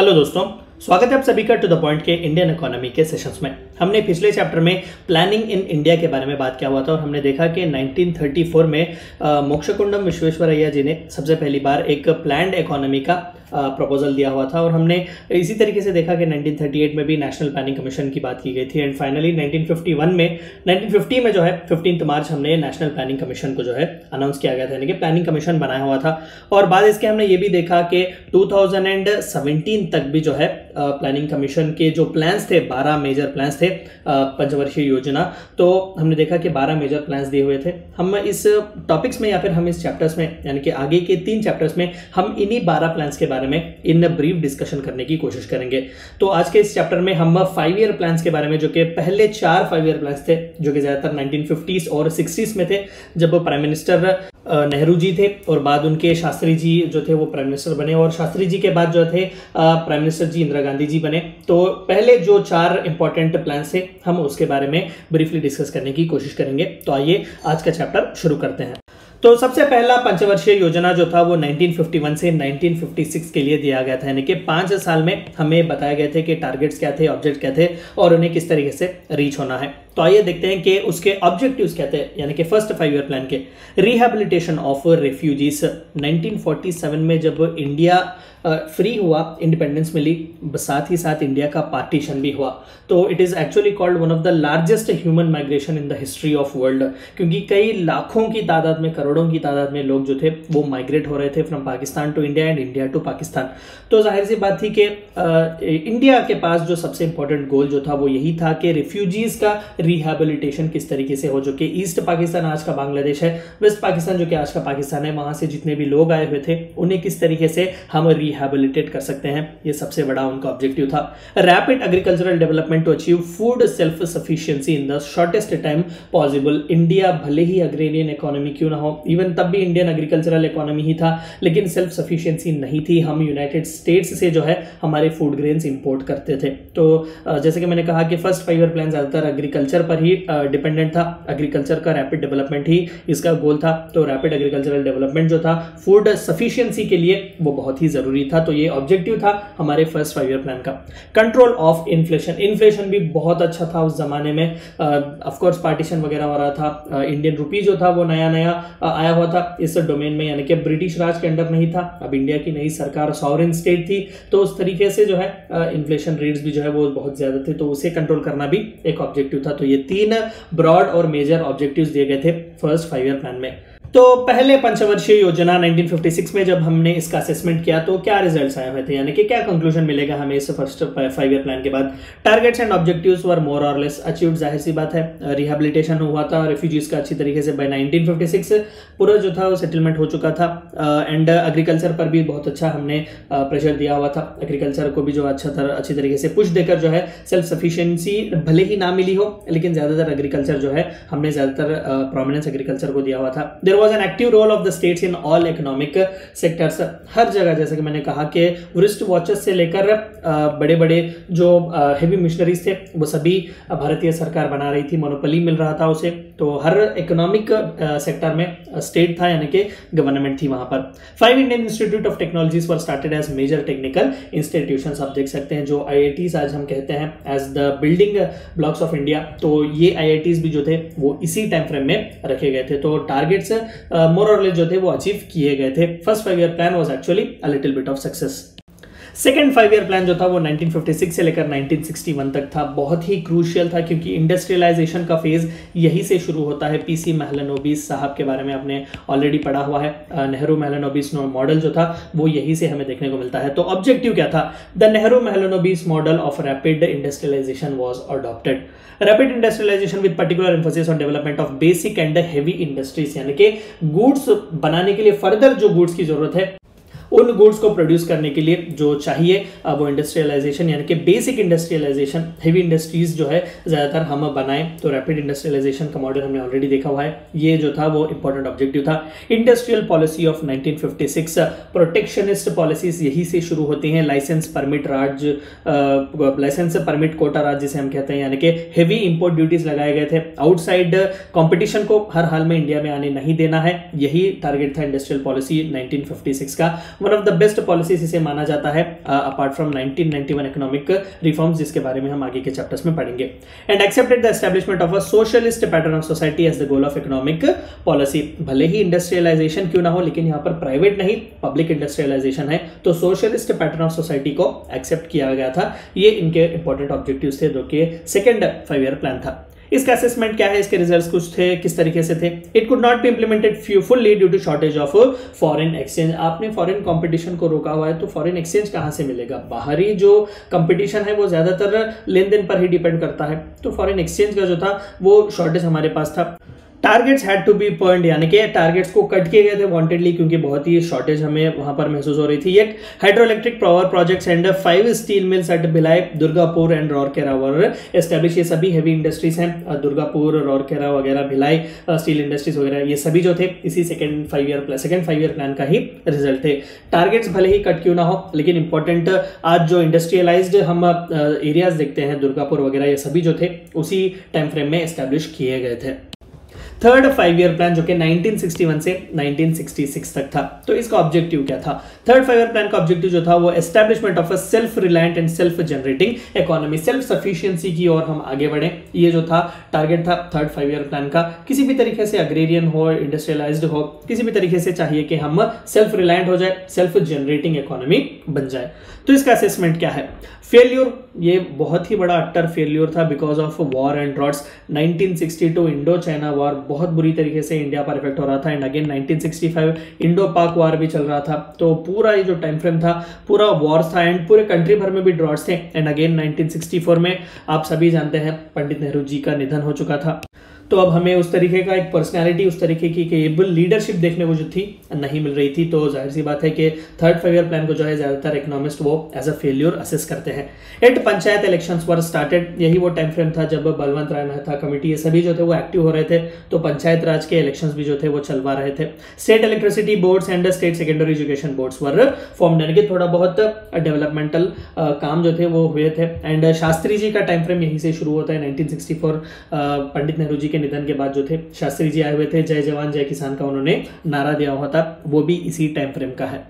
Hello दोस्तों, स्वागत है आप सभी का टू द पॉइंट के इंडियन इकोनॉमी के सेशंस में। हमने पिछले चैप्टर में प्लानिंग इन इंडिया के बारे में बात किया हुआ था और हमने देखा कि 1934 में मोक्षकुंडम विश्वेश्वरैया जी ने सबसे पहली बार एक प्लान्ड इकोनॉमी का प्रपोजल दिया हुआ था और हमने इसी तरीके से देखा कि 1938 में भी नेशनल प्लानिंग कमीशन की बात की गई थी एंड फाइनली 1950 में जो है 15 मार्च हमने नेशनल प्लानिंग कमीशन को जो है अनाउंस किया गया था, यानी कि प्लानिंग कमीशन बनाया हुआ था। और बाद इसके हमने ये भी देखा कि 2017 तक भी जो है प्लानिंग कमीशन के जो प्लान्स थे, 12 मेजर प्लान्स थे पंचवर्षीय योजना, तो हमने देखा कि 12 मेजर प्लान्स दिए हुए थे। हम इस टॉपिक्स में या फिर हम इस चैप्टर्स में यानी कि आगे के 3 चैप्टर्स में हम इन्हीं 12 प्लान्स के बारे में इन ब्रीफ डिस्कशन करने की कोशिश करेंगे। तो आज के इस चैप्टर में हम 5 ईयर प्लान्स के बारे में, जो कि पहले 4 5 ईयर प्लान्स थे जो कि ज्यादातर 1950s और 60s में थे जब प्राइम मिनिस्टर नेहरू जी थे और बाद उनके शास्त्री जी जो थे वो प्राइम मिनिस्टर बने और शास्त्री जी के बाद जो थे प्राइम मिनिस्टर जी इंदिरा गांधी जी बने। तो पहले जो 4 इंपॉर्टेंट प्लान्स थे हम उसके बारे में ब्रीफली डिस्कस करने की कोशिश करेंगे। तो आइए आज का चैप्टर शुरू करते हैं। तो सबसे पहला पंचवर्षीय योजना जो था वो 1951 से 1956 के लिए दिया गया था, यानी कि 5 साल में हमें बताए गए थे कि टारगेट्स क्या थे, ऑब्जेक्ट क्या थे और उन्हें किस तरीके से रीच होना है। तो आइए देखते हैं कि उसके ऑब्जेक्टिव्स क्या थे, यानी कि फर्स्ट 5 ईयर प्लान के। रिहैबिलिटेशन ऑफ रेफ्यूजीज, 1947 में जब इंडिया फ्री हुआ, इंडिपेंडेंस मिली, साथ ही साथ इंडिया का पार्टीशन भी हुआ, तो it is actually called one of the largest human migration in the history of world, क्योंकि कई लाखों की तादाद में, करोड़ों की तादाद में लोग जो थे वो माइग्रेट हो रहे थे from Pakistan to India and India to Pakistan. तो जाहिर सी बात थी कि इंडिया के पास जो सबसे इंपॉर्टेंट गोल जो था वो यही था कि रिफ्यूजीज का रिहैबिलिटेशन किस तरीके से हो, जो कि ईस्ट पाकिस्तान आज का बांग्लादेश है, वेस्ट पाकिस्तान जो कि आज का पाकिस्तान है, वहां से जितने भी लोग आए हुए थे उन्हें किस तरीके से हम रिहैबिलिटेट कर सकते हैं, ये सबसे बड़ा उनका ऑब्जेक्टिव था। Rapid agricultural development to achieve food self sufficiency in the shortest time possible. India भले ही अग्रेरियन इकोनॉमी क्यों ना हो, इवन तब भी इंडियन एग्रीकल्चरल इकोनॉमी ही था, लेकिन सेल्फ सफिशिएंसी नहीं थी। हम यूनाइटेड स्टेट्स से जो है हमारे फूड ग्रेन्स इंपोर्ट करते थे। तो जैसे कि मैंने कहा कि फर्स्ट 5 ईयर प्लान ज्यादातर एग्रीकल्चर पर ही डिपेंडेंट था, एग्रीकल्चर का रैपिड डेवलपमेंट ही इसका गोल था। तो रैपिड एग्रीकल्चरल डेवलपमेंट जो था फूड सफिशिएंसी के लिए वो बहुत ही जरूरी था, तो ये ऑब्जेक्टिव था हमारे फर्स्ट 5 ईयर प्लान का। कंट्रोल ऑफ इन्फ्लेशन, इन्फ्लेशन भी बहुत अच्छा था उस जमाने में। ऑफ कोर्स पार्टीशन वगैरह हो रहा था, इंडियन रुपी जो था वो नया नया आया हुआ था इस डोमेन में, यानी कि ब्रिटिश राज के अंडर नहीं था, अब इंडिया की नई सरकार सॉवरेन स्टेट थी, तो उस तरीके से जो है इन्फ्लेशन रेट्स भी जो है वो बहुत ज्यादा थे, तो उसे कंट्रोल करना भी एक ऑब्जेक्टिव था। तो ये 3 ब्रॉड और मेजर ऑब्जेक्टिव्स दिए गए थे फर्स्ट 5 ईयर प्लान में। तो पहले पंचवर्षीय योजना 1956 में जब हमने इसका असेसमेंट किया तो क्या रिजल्ट्स आए हुए थे, यानी कि क्या कंक्लूजन मिलेगा हमें इस फर्स्ट 5 ईयर प्लान के बाद। टारगेट्स एंड ऑब्जेक्टिव्स वर मोर और लेस अचीव्ड, जाहिर सी बात है रिहैबिलिटेशन हुआ था रेफ्यूजीज का अच्छी तरीके से। बाय 1956 पूरा जो था वो सेटलमेंट हो चुका था एंड एग्रीकल्चर पर भी बहुत अच्छा हमने प्रेशर दिया हुआ था। एग्रीकल्चर को भी जो अच्छी तरीके से पुश देकर जो है सेल्फ सफिशिएंसी भले ही ना मिली हो, लेकिन ज्यादातर एग्रीकल्चर जो है हमने ज्यादातर प्रोमिनेंस एग्रीकल्चर को दिया हुआ था। There was an active role of the states in all economic sectors, हर जगह जैसे कि मैंने कहा कि वरिष्ठ वॉचर्स से लेकर बड़े बड़े जो हेवी मिशनरीज थे वो सभी भारतीय सरकार बना रही थी, मोनोपोली मिल रहा था उसे, तो हर इकोनॉमिक सेक्टर में स्टेट था, यानी कि गवर्नमेंट थी वहां पर। 5 Indian Institute of Technologies were started as major technical institutions. आप देख सकते हैं जो IITs आज हम कहते हैं as the building blocks of India, तो ये IITs भी जो थे वो इसी टाइम फ्रेम में रखे गए थे। तो टारगेट्स मोर और लेस जो थे वो अचीव किए गए थे। First 5 year plan was actually a little bit of success. Second 5 year plan जो था वो 1956 से लेकर 1961 तक था, बहुत ही क्रूशियल था क्योंकि इंडस्ट्रियलाइजेशन का फेज यही से शुरू होता है। PC महलनोबिस साहब के बारे में आपने ऑलरेडी पढ़ा हुआ है, नेहरू महलनोबिस मॉडल जो था वो यही से हमें देखने को मिलता है। तो ऑब्जेक्टिव क्या था, the Nehru Mahalanobis model of rapid industrialisation was adopted. Rapid industrialisation with particular emphasis on development of basic and heavy industries, यानी कि गुड्स बनाने के लिए फर्दर जो गुड्स की जरूरत है उन गुड्स को प्रोड्यूस करने के लिए जो चाहिए वो इंडस्ट्रियलाइजेशन, यानी कि बेसिक इंडस्ट्रियलाइजेशन, हेवी इंडस्ट्रीज जो है ज्यादातर हम बनाएं, तो रैपिड इंडस्ट्रियलाइजेशन का मॉडल हमने ऑलरेडी देखा हुआ है, ये जो था वो इंपॉर्टेंट ऑब्जेक्टिव था। Industrial policy of 1956, protectionist policies यही से शुरू होती हैं। लाइसेंस परमिट राज, लाइसेंस परमिट कोटा राज जिसे हम कहते हैं, यानी कि हेवी इंपोर्ट ड्यूटीज लगाए गए थे। आउटसाइड कंपटीशन को हर हाल में इंडिया में आने नहीं देना है, यही टारगेट था इंडस्ट्रियल पॉलिसी 1956 का। One of the best policies इसे माना जाता है अपार्ट फ्रॉम 1991 इकोनॉमिक रिफॉर्म्स, जिसके बारे में हम आगे के चैप्टर्स में पढ़ेंगे। And accepted the establishment of a socialist pattern of society as the goal of economic policy. भले ही इंडस्ट्रियलाइजेशन क्यों ना हो, लेकिन यहाँ पर प्राइवेट नहीं पब्लिक इंडस्ट्रियलाइजेशन है, तो सोशलिस्ट पैटर्न ऑफ सोसाइटी को एक्सेप्ट किया गया था। ये इनके इंपॉर्टेंट ऑब्जेक्टिव्स थे जो कि सेकेंड 5 ईयर प्लान था। इसका असेसमेंट क्या है, इसके रिजल्ट्स कुछ थे, किस तरीके से थे। It could not be implemented fully due to shortage of foreign exchange. आपने फॉरेन कंपटीशन को रोका हुआ है, तो फॉरेन एक्सचेंज कहां से मिलेगा? बाहरी जो कंपटीशन है वो ज्यादातर लेन देन पर ही डिपेंड करता है, तो फॉरेन एक्सचेंज का जो था वो शॉर्टेज हमारे पास था। Targets had to be point, यानी कि टारगेट्स को कट किए गए थे वांटेडली, क्योंकि बहुत ही शॉर्टेज हमें वहां पर महसूस हो रही थी। एक hydroelectric power projects and 5 steel mills at Bhilai, Durgapur and Rourkela were establish. ये सभी हैवी इंडस्ट्रीज हैं, दुर्गापुर, रौरकेला वगैरह, भिलाई स्टील इंडस्ट्रीज वगैरह, ये सभी जो थे इसी सेकेंड 5 ईयर प्लान का ही रिजल्ट थे। टारगेट्स भले ही कट क्यों ना हो, लेकिन इंपॉर्टेंट आज जो इंडस्ट्रियलाइज्ड हम एरियाज देखते हैं, दुर्गापुर वगैरह, ये सभी जो थे उसी टाइम फ्रेम में एस्टैब्लिश किए गए थे। थर्ड 5 ईयर प्लान जो कि 1961 से 1966 तक था, तो इसका ऑब्जेक्टिव क्या था? थर्ड 5 ईयर प्लान का ऑब्जेक्टिव जो था वो establishment of a self reliant and self generating economy, self sufficiency की ओर हम आगे बढ़े। ये जो था टारगेट था थर्ड 5 ईयर प्लान का। किसी भी तरीके से अग्रेरियन हो, इंडस्ट्रियलाइज्ड हो, किसी भी तरीके से चाहिए कि हम सेल्फ रिलायंट हो जाए, सेल्फ जनरेटिंग इकोनॉमी बन जाए। तो इसका असेसमेंट क्या है? फेल्यूर, ये बहुत ही बड़ा अट्टर फेल्यूर था because of war and droughts. 1962 Indo China war बहुत बुरी तरीके से इंडिया पर इफेक्ट हो रहा था, एंड अगेन 1965 इंडो पाक वॉर भी चल रहा था। तो पूरा ये जो टाइम फ्रेम था पूरा वॉर्स था, एंड पूरे कंट्री भर में भी ड्रॉट्स थे। एंड अगेन 1964 में आप सभी जानते हैं पंडित नेहरू जी का निधन हो चुका था। तो अब हमें उस तरीके का एक पर्सनालिटी, उस तरीके की केबल लीडरशिप देखने को जो थी नहीं मिल रही थी। तो जाहिर सी बात है कि थर्ड 5 ईयर प्लान को जो है ज्यादातर इकोनॉमिस्ट वो एज अ फेल्यूर असेस करते हैं। At panchayat elections were started, यही वो टाइम फ्रेम था जब बलवंत राय मेहता कमेटी, ये सभी जो थे वो एक्टिव हो रहे थे। तो पंचायत राज के इलेक्शंस भी जो थे वो चलवा रहे थे। State electricity boards and state secondary education boards were form, यानी कि थोड़ा बहुत डेवलपमेंटल काम जो थे वो हुए थे। एंड शास्त्री जी का टाइम फ्रेम यहीं से शुरू होता है। 1964 पंडित नेहरू जी के निधन के बाद जो थे शास्त्री जी आए हुए थे, जय जवान जय किसान का उन्होंने नारा दिया हुआ था, वो भी इसी टाइम फ्रेम का है।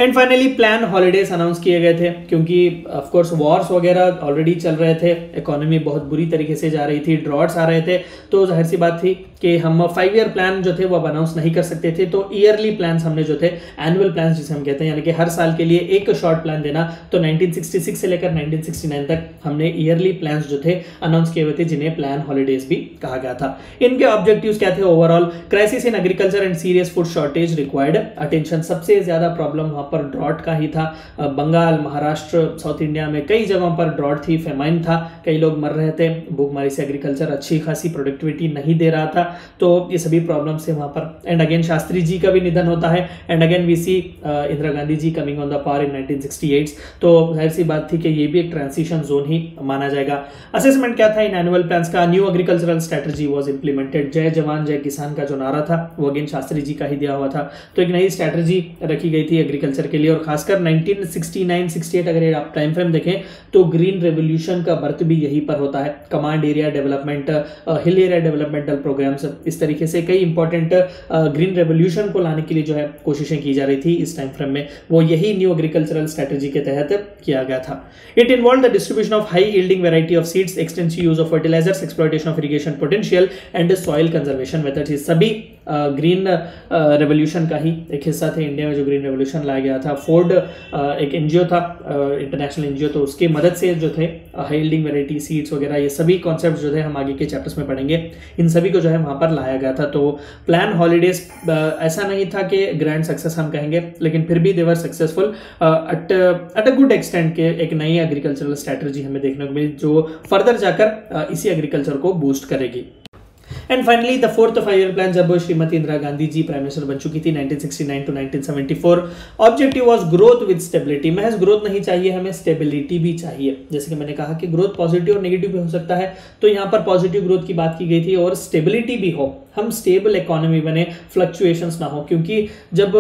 And finally plan holidays announce किए गए थे, क्योंकि ऑफ कोर्स वॉर्स वगैरह ऑलरेडी चल रहे थे, इकोनॉमी बहुत बुरी तरीके से जा रही थी, ड्रॉट्स आ रहे थे। तो जाहिर सी बात थी कि हम 5 ईयर प्लान जो थे वो अब अनाउंस नहीं कर सकते थे। तो ईयरली प्लान हमने जो थे, एनुअल प्लान जिसे हम कहते हैं, यानी कि हर साल के लिए एक शॉर्ट प्लान देना। तो 1966 से लेकर 1969 तक हमने ईयरली प्लान जो थे अनाउंस किए हुए थे, जिन्हें प्लान हॉलीडेज भी कहा गया था। इनके ऑब्जेक्टिव्स क्या थे? Overall crisis in agriculture and serious food shortage required attention. सबसे ज्यादा प्रॉब्लम वहां पर ड्रॉट का ही था। बंगाल, महाराष्ट्र, साउथ इंडिया में कई जगहों पर ड्रॉट थी, फेमाइन था, कई लोग मर रहे थे, भूखमरी से एग्रीकल्चर अच्छी खासी प्रोडक्टिविटी नहीं दे रहा था। तो ये सभी प्रॉब्लम्स थे वहां पर। एंड अगेन शास्त्री जी का भी निधन होता है, and again we see Indira Gandhi ji coming on the power in 1968। तो जाहिर सी बात थी कि ये भी एक ट्रांजिशन जोन ही माना जाएगा। असेसमेंट क्या था इन एनुअल प्लान्स का? New agricultural strategy was implemented. जय जवान जय किसान का जो नारा था वो अगेन शास्त्री जी का ही दिया हुआ था। तो एक नई स्ट्रेटजी रखी गई थी एग्रीकल्चर के लिए, और खासकर 1969-68 अगर आप टाइम फ्रेम देखें तो ग्रीन रेवोल्यूशन का बर्थ भी यहीं पर होता है। Command area development, hill area developmental programmes, इस तरीके से कई इंपॉर्टेंट ग्रीन रेवोल्यूशन को लाने के लिए जो है कोशिशें की जा रही थी इस टाइम फ्रेम में, वो यही न्यू एग्रीकल्चरल स्ट्रेटजी के तहत किया गया था। It involve the distribution of high yielding variety of seeds, extensive use of fertilisers, exploitation of irrigation potential and soil conservation methods. ये सभी ग्रीन रेवोल्यूशन का ही एक हिस्सा थे। इंडिया में जो ग्रीन रेवोल्यूशन लाया गया था, फोर्ड एक एनजीओ था, इंटरनेशनल एनजीओ, तो उसकी मदद से जो थे हाई यील्डिंग वैरायटी सीड्स वगैरह, ये सभी कॉन्सेप्ट जो थे हम आगे के चैप्टर्स में पढ़ेंगे, इन सभी को जो है वहां पर लाया गया था। तो प्लान हॉलीडेज ऐसा नहीं था कि ग्रैंड सक्सेस हम कहेंगे, लेकिन फिर भी they were successful at a good extent के एक नई एग्रीकल्चरल स्ट्रेटजी हमें देखने को मिली जो फर्दर जाकर इसी एग्रीकल्चर को बूस्ट करेगी। And finally the fourth 5 year plan, जब श्रीमती इंदिरा गांधी जी प्राइम मिनिस्टर बन चुकी थी 1969 to 1974, objective was growth with stability. महज ग्रोथ नहीं चाहिए, हमें स्टेबिलिटी भी चाहिए। जैसे कि मैंने कहा कि ग्रोथ पॉजिटिव और नेगेटिव भी हो सकता है, तो यहाँ पर पॉजिटिव ग्रोथ की बात की गई थी और स्टेबिलिटी भी हो, हम स्टेबल इकोनॉमी बने, फ्लक्चुएशंस ना हो। क्योंकि जब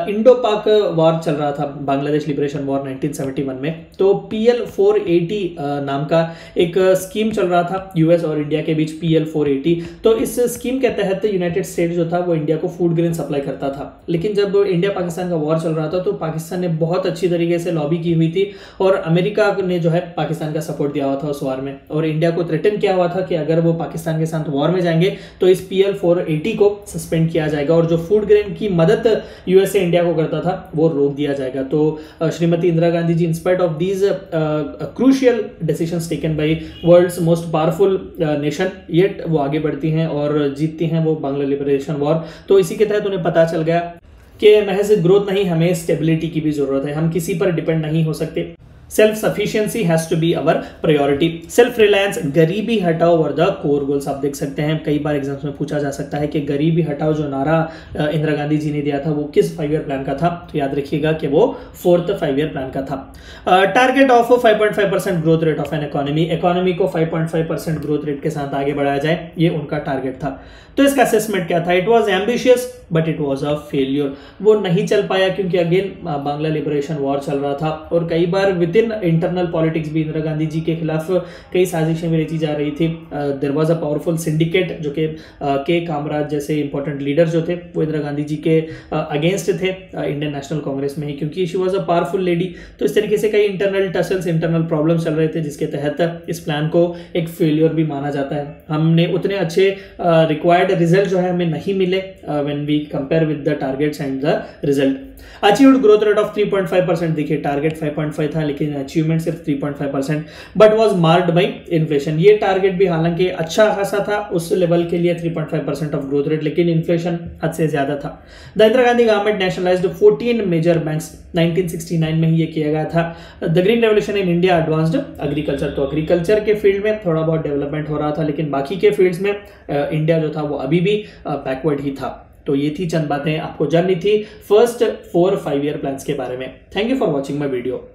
इंडो पाक वॉर चल रहा था, बांग्लादेश लिबरेशन वॉर 1971 में, तो PL 480 नाम का एक स्कीम चल रहा था यूएस और इंडिया के बीच, PL 480। तो इस स्कीम के तहत यूनाइटेड स्टेट्स जो था वो इंडिया को फूड ग्रेन सप्लाई करता था। लेकिन जब इंडिया पाकिस्तान का वॉर चल रहा था तो पाकिस्तान ने बहुत अच्छी तरीके से लॉबी की हुई थी और अमेरिका ने जो है पाकिस्तान का सपोर्ट दिया हुआ था उस वॉर में, और इंडिया को थ्रेटन किया हुआ था कि अगर वो पाकिस्तान के साथ वॉर में जाएंगे तो इस PL 480 को सस्पेंड किया जाएगा और जो फूड ग्रेन की मदद यूएसए इंडिया को करता था वो रोक दिया जाएगा। तो Shrimati Indira Gandhi ji, in spite of these crucial decisions taken by world's most powerful nation, yet वो आगे बढ़ती हैं और जीतती हैं वो बांग्ला लिबरेशन वॉर। तो इसी के तहत उन्हें पता चल गया कि महज ग्रोथ नहीं, हमें स्टेबिलिटी की भी जरूरत है, हम किसी पर डिपेंड नहीं हो सकते। Self sufficiency has to be our priority. Self reliance, गरीबी हटाओ वर द कोर गोल्स। आप देख सकते हैं कई बार एग्जाम्स में पूछा जा सकता है कि गरीबी हटाओ जो नारा इंदिरा गांधी जी ने दिया था वो किस 5 ईयर प्लान का था, तो याद रखिएगा कि वो 4th 5 ईयर प्लान का था। Target of 5.5% growth rate of an economy को 5.5% ग्रोथ रेट के साथ आगे बढ़ाया जाए, ये उनका टारगेट था। तो इसका असेसमेंट क्या था? It was ambitious but it was a failure. वो नहीं चल पाया क्योंकि अगेन बांग्ला लिबरेशन वॉर चल रहा था और कई बार विद इन इंटरनल पॉलिटिक्स भी इंदिरा गांधी जी के खिलाफ कई साजिशें भी रची जा रही थी। There was a powerful syndicate जो कि के कामराज जैसे इंपॉर्टेंट लीडर जो थे वो इंदिरा गांधी जी के अगेंस्ट थे इंडियन नेशनल कांग्रेस में ही, क्योंकि she was a powerful lady. तो इस तरीके से कई इंटरनल टसल्स, इंटरनल प्रॉब्लम चल रहे थे जिसके तहत इस प्लान को एक फेलियर भी माना जाता है। हमने उतने अच्छे रिक्वायर्ड रिजल्ट जो है हमें नहीं मिले when we compare with the targets and the result. Achieved growth rate of 3.5%, देखिए टारगेट 5.5 था लेकिन अचीवमेंट सिर्फ 3.5%, but was marked by inflation. ये टारगेट भी हालांकि अच्छा खासा था उस लेवल के लिए 3.5% ऑफ ग्रोथ रेट, लेकिन इन्फ्लेशन हद से ज्यादा था। The Indira Gandhi government nationalised 14 major banks, 1969 में ही ये किया गया था। The green revolution in India advanced agriculture, तो एग्रीकल्चर के फील्ड में थोड़ा बहुत डेवलपमेंट हो रहा था लेकिन बाकी के फील्ड्स में इंडिया जो था वो अभी भी बैकवर्ड ही था। तो ये थी चंद बातें आपको जाननी थी फर्स्ट 4 5 ईयर प्लान्स के बारे में। Thank you for watching my video.